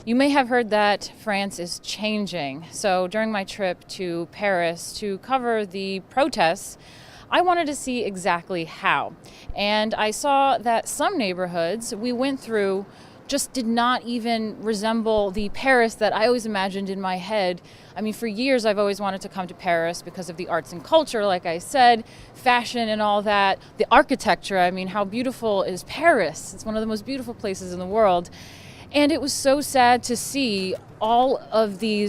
You may have heard that France is changing. So during my trip to Paris to cover the protests, I wanted to see exactly how. And I saw that some neighborhoods we went through just did not even resemble the Paris that I always imagined in my head. I mean, for years I've always wanted to come to Paris because of the arts and culture, like I said, fashion and all that. The architecture, I mean, how beautiful is Paris? It's one of the most beautiful places in the world. And it was so sad to see all of the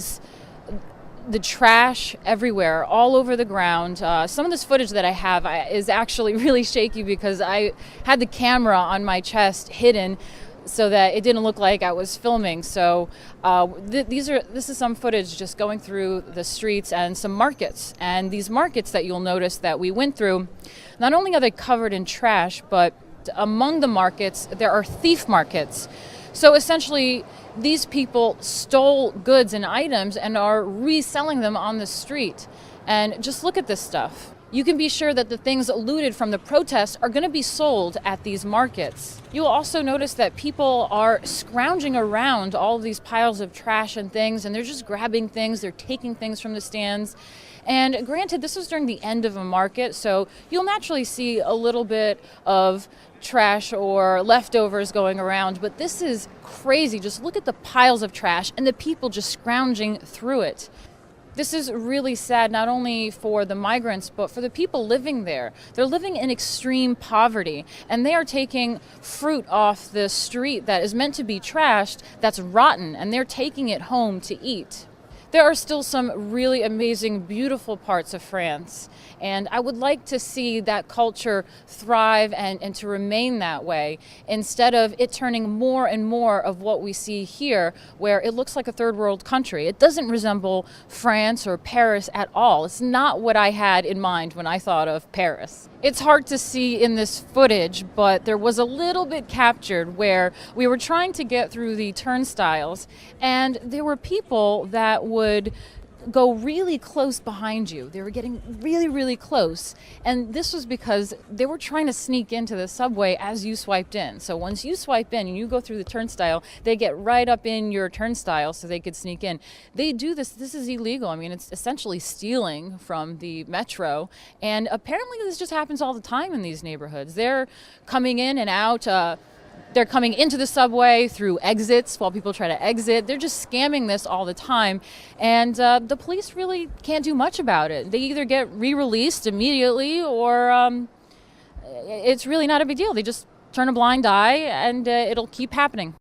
trash everywhere, all over the ground. Some of this footage that I have is actually really shaky because I had the camera on my chest hidden so that it didn't look like I was filming. So this is some footage just going through the streets and some markets. And these markets that you'll notice that we went through, not only are they covered in trash, but among the markets, there are thief markets. So essentially, these people stole goods and items and are reselling them on the street. And just look at this stuff. You can be sure that the things looted from the protests are going to be sold at these markets. You'll also notice that people are scrounging around all of these piles of trash and things, and they're just grabbing things, they're taking things from the stands. And granted, this was during the end of a market, so you'll naturally see a little bit of trash or leftovers going around, but this is crazy. Just look at the piles of trash and the people just scrounging through it. This is really sad, not only for the migrants, but for the people living there. They're living in extreme poverty, and they are taking fruit off the street that is meant to be trashed, that's rotten, and they're taking it home to eat. There are still some really amazing, beautiful parts of France, and I would like to see that culture thrive and to remain that way, instead of it turning more and more of what we see here, where it looks like a third world country. It doesn't resemble France or Paris at all. It's not what I had in mind when I thought of Paris. It's hard to see in this footage, but there was a little bit captured where we were trying to get through the turnstiles, and there were people that would go really close behind you. They were getting really, really close. And this was because they were trying to sneak into the subway as you swiped in. So once you swipe in and you go through the turnstile, they get right up in your turnstile so they could sneak in. They do this. This is illegal. I mean, it's essentially stealing from the metro. And apparently this just happens all the time in these neighborhoods. They're coming in and out. They're coming into the subway through exits while people try to exit. They're just scamming this all the time. And the police really can't do much about it. They either get re-released immediately or it's really not a big deal. They just turn a blind eye and it'll keep happening.